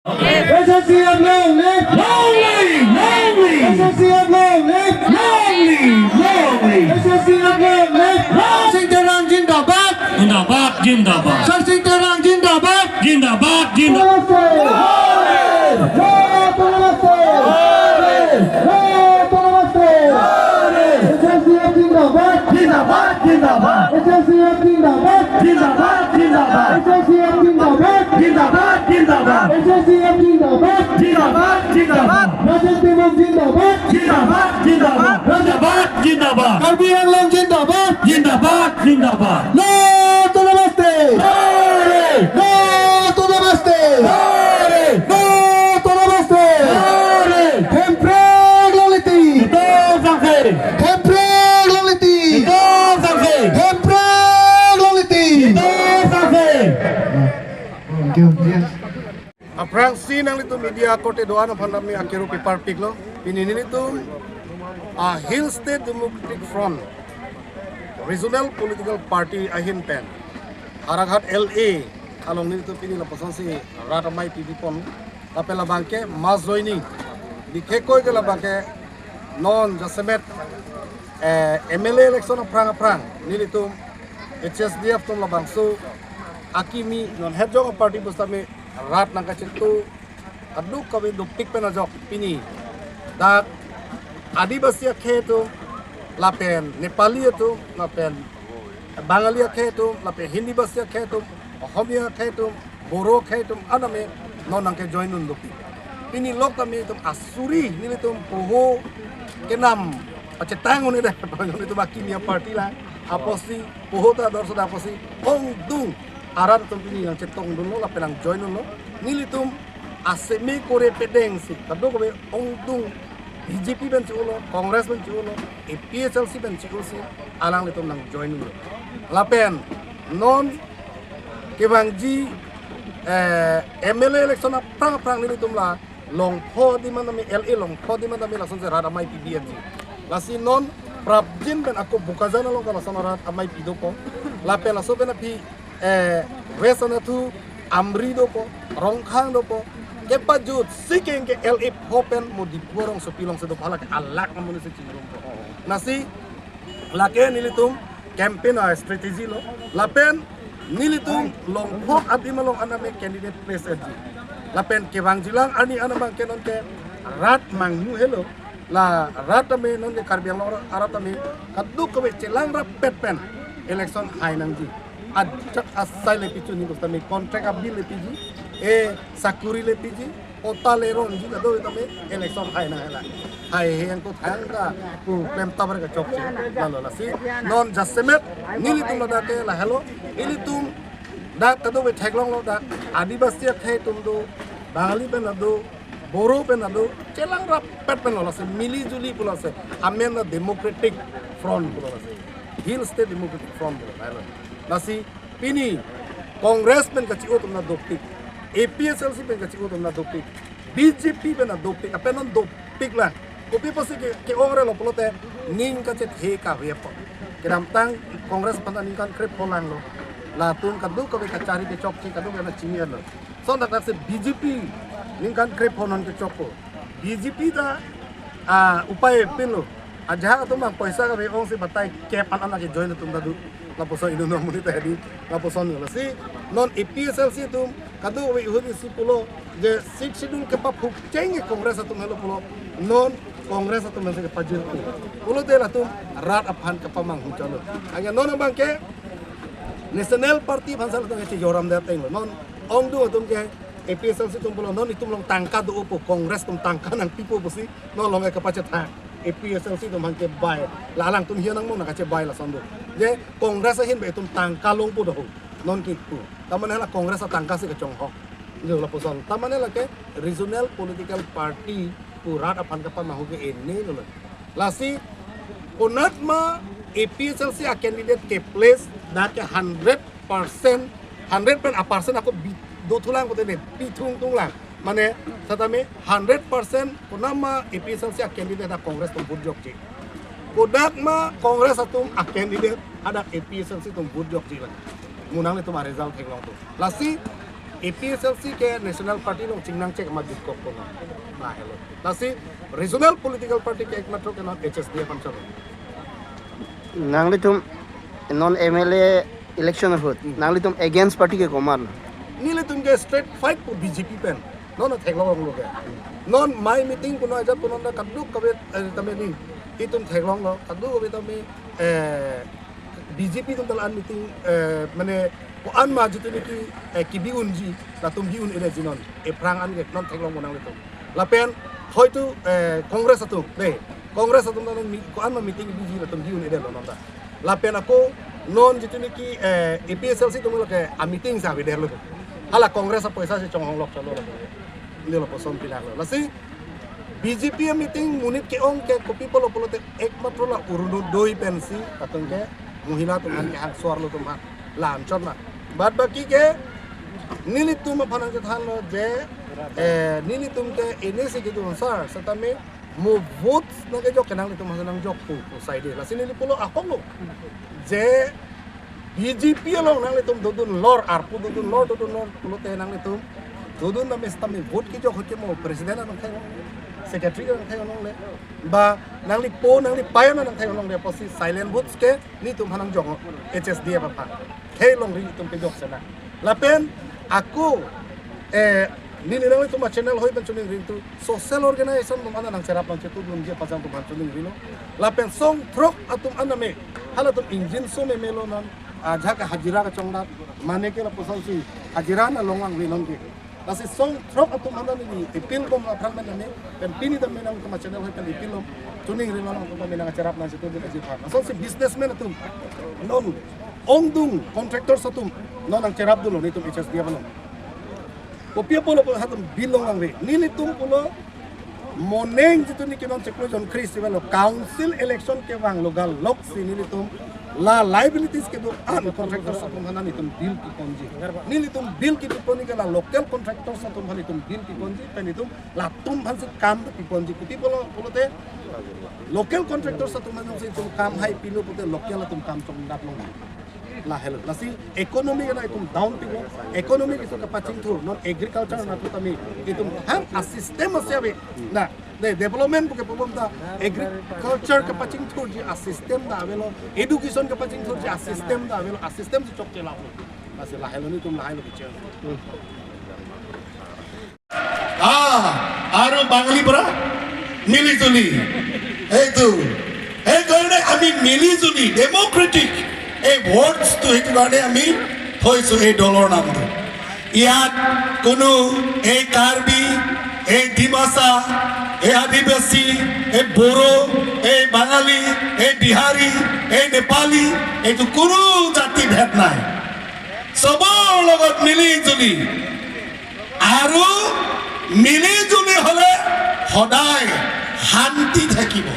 SSC of long live, SSC of long live, SSC of long live, Sing Terang Jindabad, Sing Terang Jindabad, Karbi Anglong Jindabad, No to Namaste, No to Namaste, No to Namaste, Hempreg Loliti, Hempreg Loliti, Hempreg Loliti. Aprang sinang itu media kote doan of handami akiru pipar piglo pininin itu Hill State Democratic Front Regional Political Party ahin pen Araghat LA along nito pinil pasan si Ratamai Pipon tapela bangke mas joining di kekoy ke bangke non jasemet MLA election aprang nilito HSDF tum labangso akimi non hedjong party bustami rat nang kacintu aduk kami dupik penajok pini dak adibasya khetu lapen Nepali itu lapen Bangalia khetu lapen Hindi basya khetu Ohomia khetu Boro khetu aname non nang ke join nun dupik pini lok kami itu asuri nili tu poho kenam pacetangon ide pangon itu bakimia party lah aposi poho ta dor sudah aposi ongdung arar tumpini yang cetong dulu lah pelang join dulu nilitum asemi kore pedeng si kado kobe ongdung BJP ben culo Kongres ben culo PSLC ben culo si alang litum nang join dulu lapen non kebangji MLA election prang nilitum lah longpo di mana mi LA longpo di mana mi langsung serada mai PBNG lasi non prabjin ben aku buka zana lo kalau sana amai pidoko lapen langsung ben api Wesana tu Amri dopo, Rongkhang dopo, kepajut siking ke LA Hopen mau diborong sepilong sedop halak alak namun secilong po. Nasi laken nilitum campaign strategi lo, lapen nilitum longhok abdi malong aname candidate president. Lapen kewang jilang ani anamang kenon ke rat mangmu hello. La rat ame non ke karbiang lo arat ame kaduk ke celang rap pen election hai nangji. Ajak asai lepicu ni kami kontrak abdi lepiji sakuri lepiji kota leron juga do kami election hai na hela hai yang tu thanga ku pemta ber ka chok lalu lasi non jasemet nili tum da ke la hello ili tum da kado be thaglong lo da adibasi khai tum do bangali ben do boro ben do chelang rap pet ben lo lasi mili juli pula se amen democratic front pula lasi Hill State Democratic Front pula nasi pini Kongres pen kecil tu na dopik, APSLC pen kecil tu na dopik, BJP pen na dopik, apa non dopik lah. Kopi pasti ke orang lo pelote ning kecil heka wiapa. Kedam tang Kongres pen ning kan krep polang lo, latun kadu kopi kacari ke cok kadu kena cimian lo. So nak nasi BJP ning kan krep ponon ke coko, BJP dah upaya pin lo. Aja tu mang paisa ka beong si batay kepan anak ke join tu dadu laposon inu no muni tadi laposon lo si non EPSLC tu kadu we hudi si pulo je sik sidul ke pap huk cenge Kongres tu melo pulo non Kongres tu melo ke pajil pulo de la tu rat aphan ke pamang hucalo hanya non bang ke National Party bansal tu ke joram de teng non ong du tu ke EPSLC tu pulo non itu long tangka do opo Kongres tu tangka nang pipo besi non long ke pacet ha APSLC tu mangke bay lalang tu hianang mo nakache bay la sondo je Kongres hin be tum tangka long pu do non kitu tamane la Kongres tangka si ke chongho jo la poson tamane la ke Regional Political Party purat apan kapa mahu ke ini lo lasi punatma APSLC a candidate ke place da ke 100% aku do tulang ko tene pitung tunglang mane satame 100% kunama EPSLC a candidate da Kongres tum budjok ji kodak ma Kongres atum a candidate ada EPSLC tum budjok ji la munang itu result theng long tu lasi APSLC ke national party lo chingnang cek majid kok kono na hello nasi regional political party ke ekmatro ke na HSDF pancalo nangli tum non MLA election hot nangli tum against party ke komar nile tum ke straight fight po BJP pen non theklo lo ke non my meeting kuno aja kuno na kaduk kabet tame ni itum theklong lo kaduk kabet tame BJP tum talan meeting mane ko an ma jitu ni ki biun ji la tum biun ene jinon e prang an ke non theklong monang leto lapen hoitu kongres atu ne kongres atu non ko an ma meeting BJP la tum biun ene lo non da lapen ako non jitu ni ki APSLC tum lo ke a meeting sa be der lo hala kongres apa isa se chong hong lok chalo lo le lo poson pilar lo lasi BJP meeting munit ke ong ke kopi polo polo te ekmatro la uruno doi pensi atong ke muhila tuman ke hak suar lo tuman lam chona bad baki ke nili tum phanang ke than lo je nili tum ke ene se ke tu sar satame mo votes na ke jok kenang tum hanang jok pu side la sini ni polo akong lo je BJP lo nang tum dodun lor arpu dodun lor polo te nang tum dodun na mestame vote ki jok ke mo president na khai secretary nang khai nong le ba nang li po nang li payo nang khai nong le posi silent votes ke ni tum hanang jok HSDF pa khai long ri tum ke jok sana lapen aku nini nang tum channel hoi ban chuning ring tu social organization mum ana nang serap nang chetu dun je pasang tum han chuning ring lapen song trok atum aname hala tum engine so me melo nan jaka hajira ka chongda mane ke la posal si hajira na longang ri long ke nasi song trok atum anda ni ipil kom la prang nane pen pini tam menang tum channel hoi pen ipil lom chuning ring long tum menang serap nang chetu dun ajit ha so si businessman atum non ongdung contractor satum non ang serap dun ni tum HSDF balong kopia polo hatum bilong ang re nili tum polo moneng jitu ni kinon cheklo jon Chris belo council election ke wang logal lok nili tum la liabilities ke do an contractor sa tum hanan itum bill ki konji nili tum bill ki poni ke la local contractor sa tum hanan itum bill ki konji pen itum la tum han se kam ki konji kuti polo te local contractor sa tum hanan se tum kam hai pilo pute local tum kam chong dap long la hello nasi economy na itum down pigo economy itu kapacing thur non agriculture na tu tami itum ham assistem asabe na de development ke problem da agriculture kapacing thur ji assistem da avelo education kapacing thur ji assistem da avelo assistem se chok chela nasi la hello ni tum la hello biche আরো বাঙালি পরা মিলি জুলি এই তো এই কারণে আমি মিলি জুলি Democratic এই ভোটস তো সেইটো কাৰণে আমি থৈছো এই দলৰ নামটো ইয়াত কোনো এই কাৰ্বি এই ডিমাচা এই আদিবাসী এই বড়ো এই বাঙালি এই বিহাৰী এই নেপালী এইটো কোনো জাতি ভেদ নাই চবৰ লগত মিলি জুলি আৰু মিলি জুলি হলে সদায় শান্তি থাকিব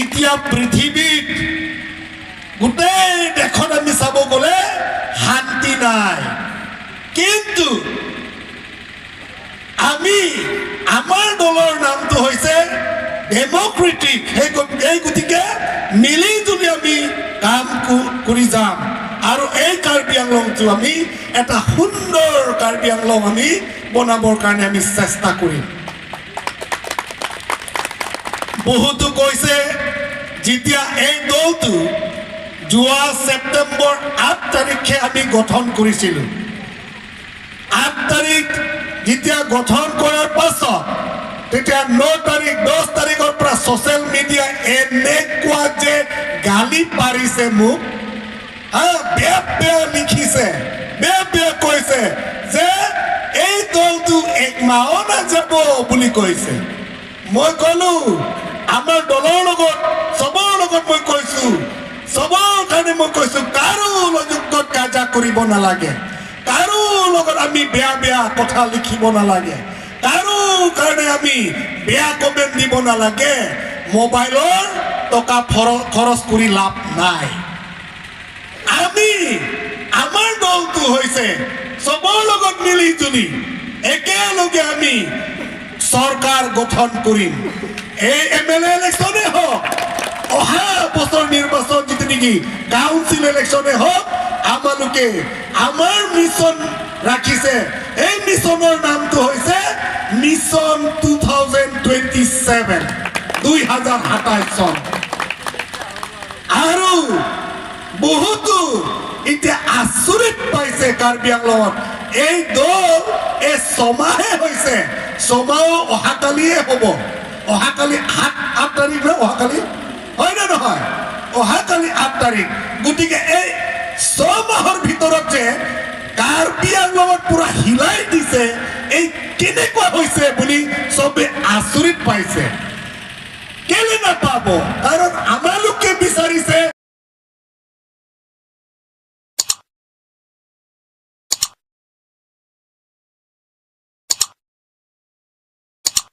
এতিয়া পৃথিৱীত গোটেই দেশত আমি চাব গ'লে শান্তি নাই কিন্তু আমি আমাৰ দলৰ নামটো হৈছে ডেমক্ৰেটিক এই গতিকে মিলি জুলি আমি কাম কৰি যাম আৰু এই কাৰ্বি আংলংটো আমি এটা সুন্দৰ কাৰ্বি আংলং আমি বনাবৰ কাৰণে আমি চেষ্টা কৰিম বহুতো কৈছে যেতিয়া এই দলটো যোৱা সেপ্টেম্বৰ 8 তাৰিখে আমি গঠন কৰিছিলোঁ 8 তাৰিখ যেতিয়া গঠন কৰাৰ পাছত তেতিয়া 9 তাৰিখ 10 তাৰিখৰ পৰা সোশ্যাল মিডিয়া এনেকুৱা যে গালি পাৰিছে মোক বেয়া লিখিছে বেয়া কৈছে যে এই দলটো এক মাহ নাযাব বুলি কৈছে মই কলো আমাৰ দলৰ লগত সবৰ লগত মই কৈছো সবৰ কাৰণে মই কৈছো কাৰো লগত কাজা কৰিব নালাগে কাৰো লগত আমি বেয়া কথা লিখিব নালাগে কাৰো কাৰণে আমি বেয়া কমেন্ট দিব নালাগে মোবাইলৰ টকা খৰচ কৰি লাভ নাই আমি আমাৰ দলটো হৈছে সবৰ লগত মিলি জুলি একেলগে আমি সরকার গঠন করিম এই এমএলএ ইলেকশনে হোক অহা বছর নির্বাচন জিতে নাকি কাউন্সিল ইলেকশনে হোক আমালোকে আমাৰ মিছন ৰাখিছে এই মিছনৰ নামটো হৈছে মিছন 2027 2027 চন আৰু বহুতো এতিয়া আচৰিত পাইছে কাৰ্বি আংলঙত এই দল এই ছমাহে হৈছে ছমাহ অহাকালিয়ে হ'ব অহাকালি 8 তাৰিখ ন অহাকালি হয় নে নহয় অহাকালি 8 তাৰিখ গতিকে এই ছমাহৰ ভিতৰত যে কাৰ্বি আংলঙত পুৰা হিলাই দিছে এই কেনেকুৱা হৈছে বুলি চবে আচৰিত পাইছে কেলে নাপাব কাৰণ